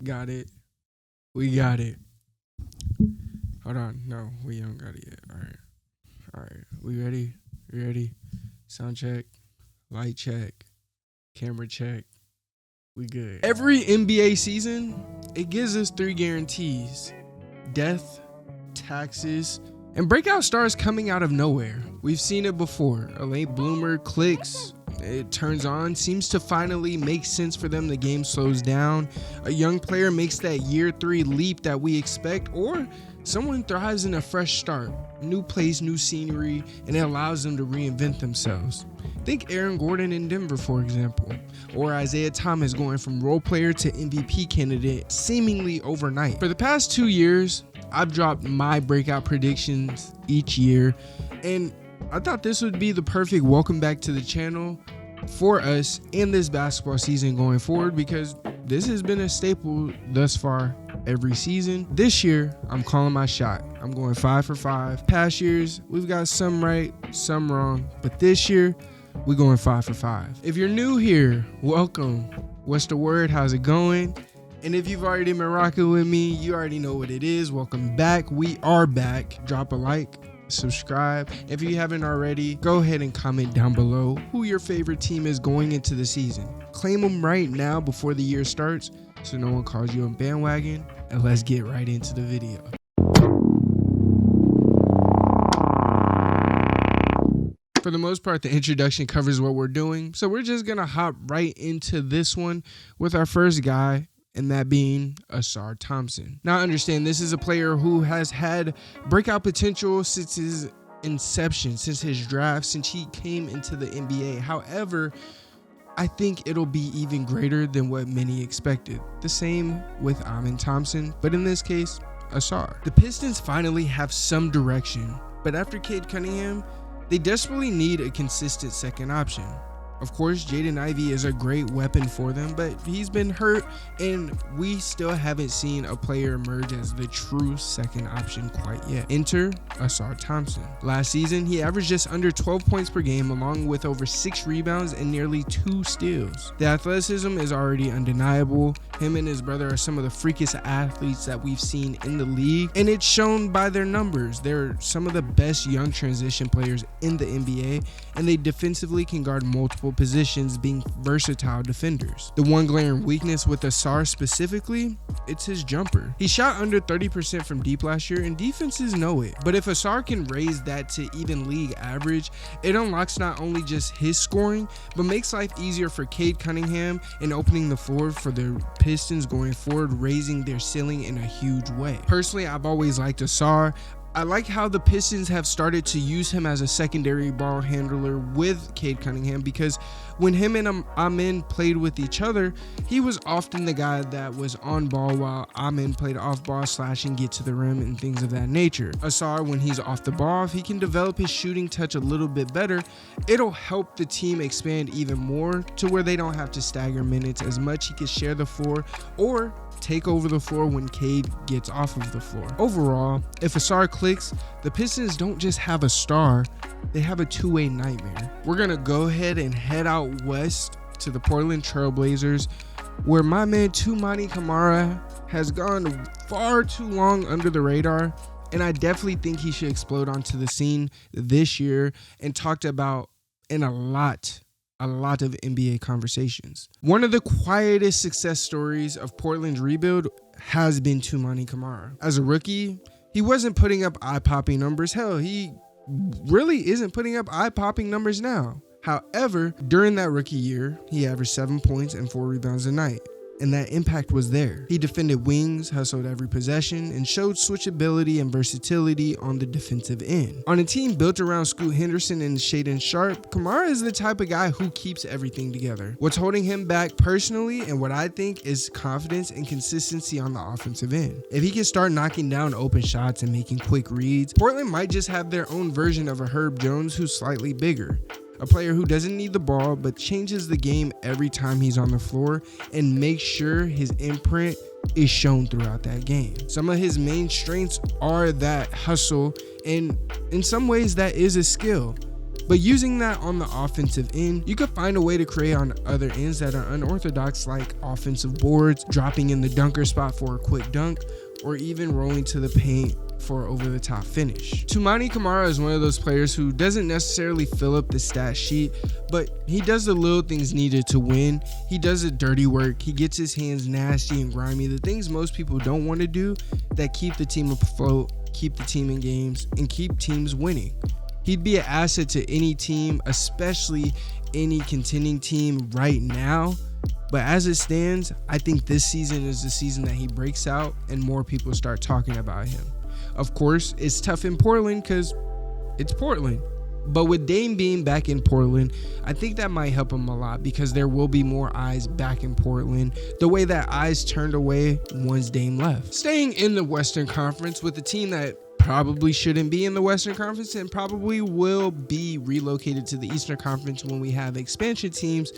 got it. We got it. Hold on. No, we don't got it yet. All right. We ready? We ready? Sound check. Light check. Camera check. We good. Every NBA season, it gives us 3 guarantees: death, taxes, and breakout stars coming out of nowhere. We've seen it before. A late bloomer clicks, it turns on, seems to finally make sense for them. The game slows down. A young player makes that year 3 leap that we expect, or someone thrives in a fresh start. New place, new scenery, and it allows them to reinvent themselves. Think Aaron Gordon in Denver, for example, or Isaiah Thomas going from role player to MVP candidate seemingly overnight. For the past 2 years, I've dropped my breakout predictions each year, and I thought this would be the perfect welcome back to the channel for us in this basketball season going forward, because this has been a staple thus far every season. This year, I'm calling my shot. I'm going 5 for 5. Past years, we've got some right, some wrong, but this year, we're going 5 for 5. If you're new here, welcome. What's the word? How's it going? And if you've already been rocking with me, you already know what it is. Welcome back. We are back. Drop a like, subscribe. If you haven't already, go ahead and comment down below who your favorite team is going into the season. Claim them right now before the year starts so no one calls you a bandwagon. And let's get right into the video. For the most part, the introduction covers what we're doing, so we're just gonna hop right into this one with our first guy, and that being Ausar Thompson. Now, understand, this is a player who has had breakout potential since his inception, since his draft, since he came into the NBA. However, I think it'll be even greater than what many expected. The same with Amen Thompson, but in this case, Ausar. The Pistons finally have some direction, but after Cade Cunningham, they desperately need a consistent second option. Of course, Jaden Ivey is a great weapon for them, but he's been hurt, and we still haven't seen a player emerge as the true second option quite yet. Enter Ausar Thompson. Last season, he averaged just under 12 points per game, along with over 6 rebounds and nearly 2 steals. The athleticism is already undeniable. Him and his brother are some of the freakiest athletes that we've seen in the league, and it's shown by their numbers. They're some of the best young transition players in the NBA, and they defensively can guard multiple positions, being versatile defenders. The one glaring weakness with Ausar specifically, it's his jumper. He shot under 30% from deep last year, and defenses know it. But if Ausar can raise that to even league average, it unlocks not only just his scoring, but makes life easier for Cade Cunningham and opening the floor for the Pistons going forward, raising their ceiling in a huge way. Personally, I've always liked Ausar. I like how the Pistons have started to use him as a secondary ball handler with Cade Cunningham, because when him and Amen played with each other, he was often the guy that was on ball while Amen played off ball, slash and get to the rim and things of that nature. Ausar, when he's off the ball, if he can develop his shooting touch a little bit better, it'll help the team expand even more to where they don't have to stagger minutes as much. He can share the floor or take over the floor when Cade gets off of the floor. Overall, if Ausar clicks, the Pistons don't just have a star, they have a two-way nightmare. We're gonna go ahead and head out west to the Portland Trail Blazers, where my man Toumani Camara has gone far too long under the radar, and I definitely think he should explode onto the scene this year and talked about in a lot of NBA conversations. One of the quietest success stories of Portland's rebuild has been Toumani Camara. As a rookie, he wasn't putting up eye-popping numbers. Hell, he really isn't putting up eye-popping numbers now. However, during that rookie year, he averaged 7 points and 4 rebounds a night, and that impact was there. He defended wings, hustled every possession, and showed switchability and versatility on the defensive end. On a team built around Scoot Henderson and Shaedon Sharpe, Camara is the type of guy who keeps everything together. What's holding him back personally, and what I think, is confidence and consistency on the offensive end. If he can start knocking down open shots and making quick reads, Portland might just have their own version of a Herb Jones who's slightly bigger. A player who doesn't need the ball but changes the game every time he's on the floor and makes sure his imprint is shown throughout that game. Some of his main strengths are that hustle, and in some ways that is a skill. But using that on the offensive end, you could find a way to create on other ends that are unorthodox, like offensive boards, dropping in the dunker spot for a quick dunk, or even rolling to the paint for an over-the-top finish. Camara is one of those players who doesn't necessarily fill up the stat sheet, but he does the little things needed to win. He does the dirty work. He gets his hands nasty and grimy, the things most people don't want to do that keep the team afloat, keep the team in games, and keep teams winning. He'd be an asset to any team, especially any contending team right now. But as it stands, I think this season is the season that he breaks out and more people start talking about him. Of course, it's tough in Portland because it's Portland. But with Dame being back in Portland, I think that might help him a lot because there will be more eyes back in Portland, the way that eyes turned away once Dame left. Staying in the Western Conference with a team that probably shouldn't be in the Western Conference and probably will be relocated to the Eastern Conference when we have expansion teams,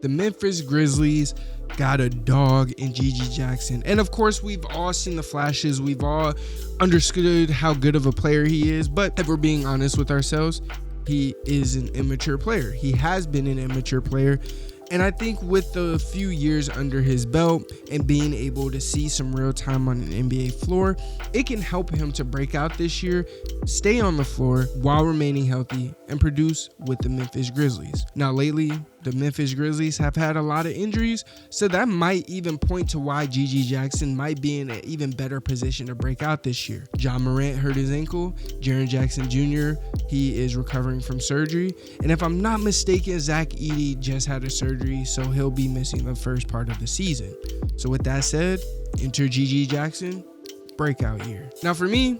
the Memphis Grizzlies got a dog in GG Jackson. And of course, we've all seen the flashes. We've all understood how good of a player he is. But if we're being honest with ourselves, he is an immature player. He has been an immature player. And I think with the few years under his belt and being able to see some real time on an NBA floor, it can help him to break out this year, stay on the floor while remaining healthy, and produce with the Memphis Grizzlies. Now lately, the Memphis Grizzlies have had a lot of injuries, so that might even point to why GG Jackson might be in an even better position to break out this year. Ja Morant hurt his ankle. Jaren Jackson Jr., he is recovering from surgery. And if I'm not mistaken, Zach Edey just had a surgery, so he'll be missing the first part of the season. So with that said, enter GG Jackson, breakout year. Now for me,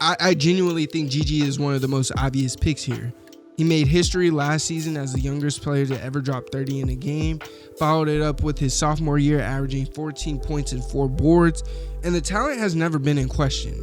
I genuinely think GG is one of the most obvious picks here. He made history last season as the youngest player to ever drop 30 in a game, followed it up with his sophomore year averaging 14 points and 4 boards, and the talent has never been in question.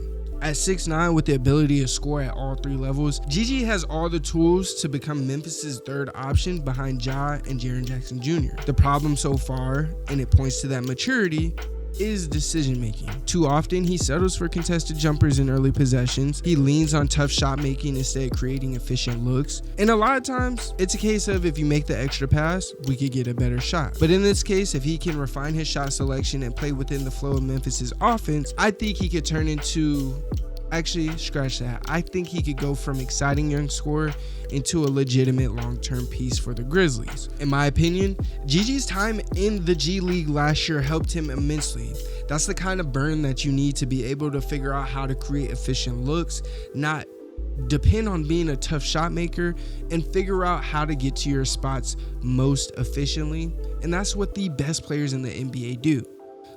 At 6'9", with the ability to score at all 3 levels, GG has all the tools to become Memphis's third option behind Ja and Jaren Jackson Jr. The problem so far, and it points to that maturity, is decision making. Too often he settles for contested jumpers in early possessions. He leans on tough shot making instead of creating efficient looks. And a lot of times it's a case of if you make the extra pass, we could get a better shot. But in this case, if he can refine his shot selection and play within the flow of Memphis's offense, I think he could turn into, actually scratch that, I think he could go from exciting young scorer into a legitimate long-term piece for the Grizzlies. In my opinion, GG's time in the G League last year helped him immensely. That's the kind of burn that you need to be able to figure out how to create efficient looks, not depend on being a tough shot maker, and figure out how to get to your spots most efficiently. And that's what the best players in the NBA do.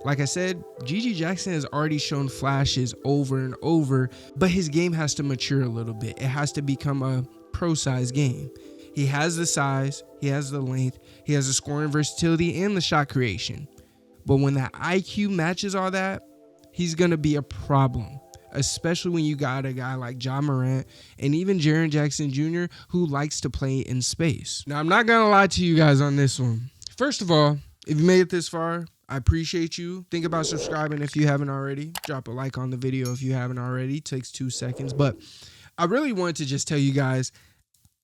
Like I said, GG Jackson has already shown flashes over and over, but his game has to mature a little bit. It has to become a pro-size game. He has the size, he has the length, he has the scoring versatility and the shot creation. But when that IQ matches all that, he's going to be a problem, especially when you got a guy like Ja Morant and even Jaren Jackson Jr. who likes to play in space. Now, I'm not going to lie to you guys on this one. First of all, if you made it this far, I appreciate you. Think about subscribing if you haven't already. Drop a like on the video if you haven't already. It takes 2 seconds. But I really wanted to just tell you guys,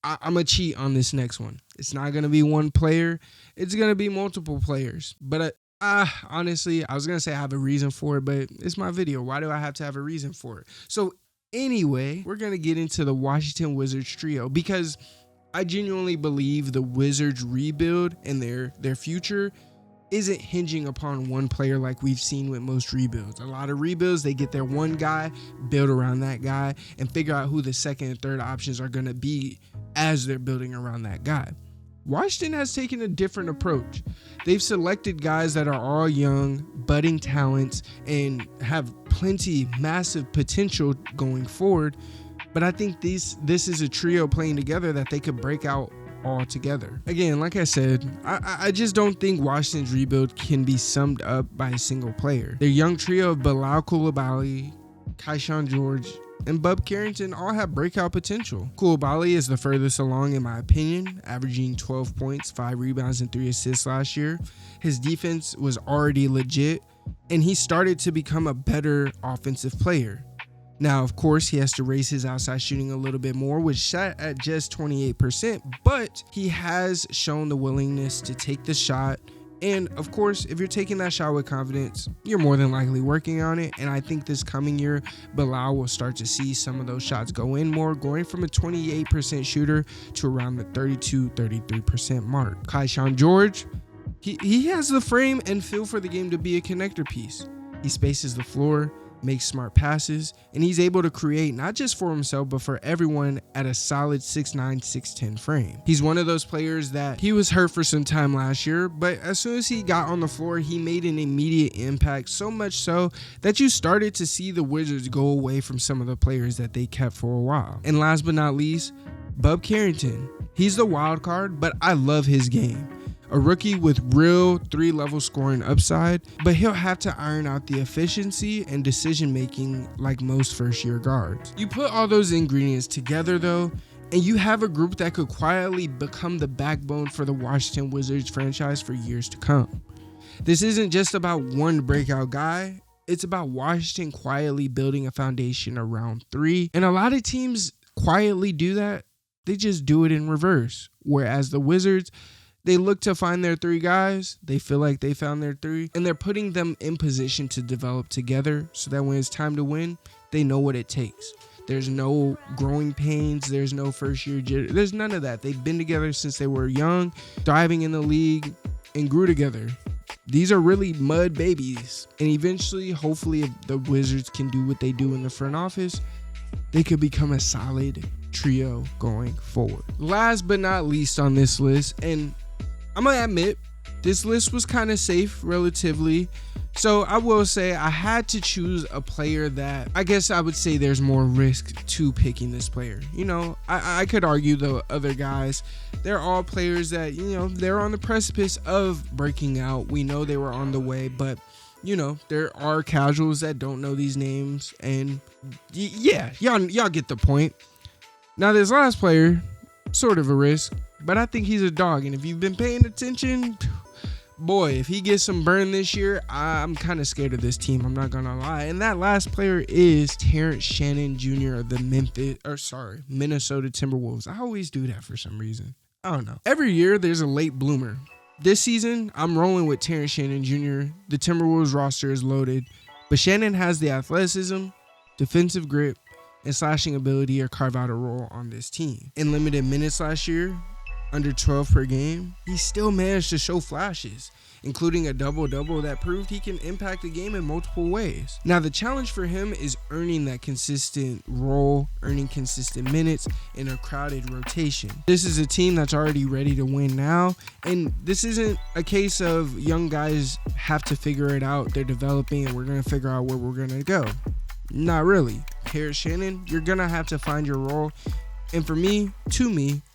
I'm going to cheat on this next one. It's not going to be one player. It's going to be multiple players. But honestly, I was going to say I have a reason for it, but it's my video. Why do I have to have a reason for it? So anyway, we're going to get into the Washington Wizards trio because I genuinely believe the Wizards rebuild and their future isn't hinging upon one player like we've seen with most rebuilds. A lot of rebuilds, they get their one guy, build around that guy, and figure out who the second and third options are going to be as they're building around that guy. Washington has taken a different approach. They've selected guys that are all young, budding talents, and have plenty massive potential going forward. But I think this is a trio playing together that they could break out all together. Again, like I said, I just don't think Washington's rebuild can be summed up by a single player. Their young trio of Bilal Coulibaly, Keyshawn George, and Bub Carrington all have breakout potential. Coulibaly is the furthest along in my opinion, averaging 12 points, 5 rebounds, and 3 assists last year. His defense was already legit, and he started to become a better offensive player. Now, of course, he has to raise his outside shooting a little bit more, which shot at just 28%, but he has shown the willingness to take the shot. And of course, if you're taking that shot with confidence, you're more than likely working on it. And I think this coming year, Bilal will start to see some of those shots go in more, going from a 28% shooter to around the 32-33% mark. Kaishan George, he has the frame and feel for the game to be a connector piece. He spaces the floor, makes smart passes, and he's able to create not just for himself but for everyone at a solid 6'9", 6'10" frame. He's one of those players that he was hurt for some time last year, but as soon as he got on the floor, he made an immediate impact, so much so that you started to see the Wizards go away from some of the players that they kept for a while. And last but not least, Bub Carrington. He's the wild card, but I love his game. A rookie with real 3-level scoring upside, but he'll have to iron out the efficiency and decision making like most first-year guards. You put all those ingredients together though, and you have a group that could quietly become the backbone for the Washington Wizards franchise for years to come. This isn't just about one breakout guy, it's about Washington quietly building a foundation around 3, and a lot of teams quietly do that. They just do it in reverse, whereas the Wizards, they look to find their 3 guys, they feel like they found their 3, and they're putting them in position to develop together so that when it's time to win, they know what it takes. There's no growing pains, there's no first year jitter, there's none of that. They've been together since they were young, thriving in the league, and grew together. These are really mud babies, and eventually, hopefully, if the Wizards can do what they do in the front office, they could become a solid trio going forward. Last but not least on this list, and I'm gonna admit, this list was kind of safe relatively. So I will say I had to choose a player that I guess I would say there's more risk to picking this player. You know, I could argue the other guys, they're all players that, you know, they're on the precipice of breaking out. We know they were on the way, but you know, there are casuals that don't know these names, and yeah, y'all get the point. Now this last player, sort of a risk, but I think he's a dog, and if you've been paying attention, boy, if he gets some burn this year, I'm kind of scared of this team, I'm not gonna lie. And that last player is Terrence Shannon Jr. of the Minnesota Timberwolves. I always do that for some reason. I don't know. Every year there's a late bloomer. This season, I'm rolling with Terrence Shannon Jr. The Timberwolves roster is loaded, but Shannon has the athleticism, defensive grip, and slashing ability to carve out a role on this team. In limited minutes last year, under 12 per game, he still managed to show flashes, including a double-double that proved he can impact the game in multiple ways. Now, the challenge for him is earning that consistent role, earning consistent minutes in a crowded rotation. This is a team that's already ready to win now, and this isn't a case of young guys have to figure it out, they're developing, and we're going to figure out where we're going to go. Not really. Terrence Shannon, you're going to have to find your role. And for me,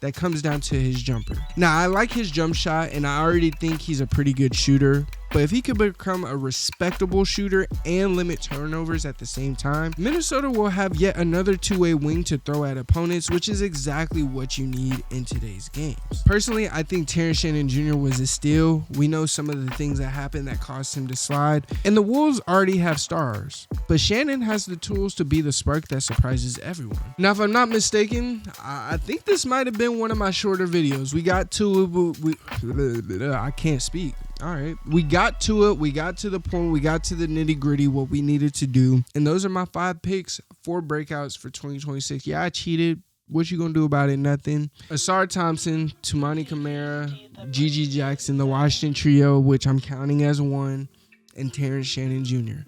that comes down to his jumper. Now, I like his jump shot, and I already think he's a pretty good shooter. But if he could become a respectable shooter and limit turnovers at the same time, Minnesota will have yet another two-way wing to throw at opponents, which is exactly what you need in today's games. Personally, I think Terrence Shannon Jr. was a steal. We know some of the things that happened that caused him to slide, and the Wolves already have stars, but Shannon has the tools to be the spark that surprises everyone. Now, if I'm not mistaken, I think this might have been one of my shorter videos. We got to it. I can't speak. All right, we got to it. We got to the point. We got to the nitty gritty, what we needed to do. And those are my 5 picks for breakouts for 2026. Yeah, I cheated. What you gonna do about it? Nothing. Ausar Thompson, Tumani Camara, Gigi Jackson, the Washington trio, which I'm counting as 1, and Terrence Shannon Jr.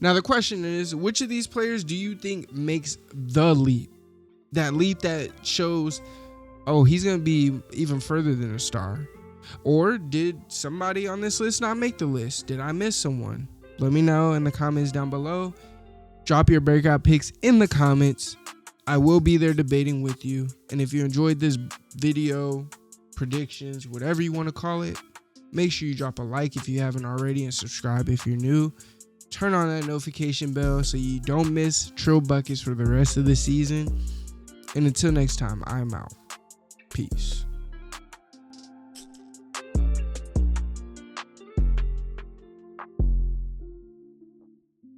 Now, the question is, which of these players do you think makes the leap? That leap that shows, oh, he's going to be even further than a star. Or did somebody on this list not make the list? Did I miss someone? Let me know in the comments down below. Drop your breakout picks in the comments. I will be there debating with you. And if you enjoyed this video, predictions, whatever you want to call it, make sure you drop a like if you haven't already and subscribe if you're new. Turn on that notification bell so you don't miss Trill buckets for the rest of the season. And until next time, I'm out. Peace.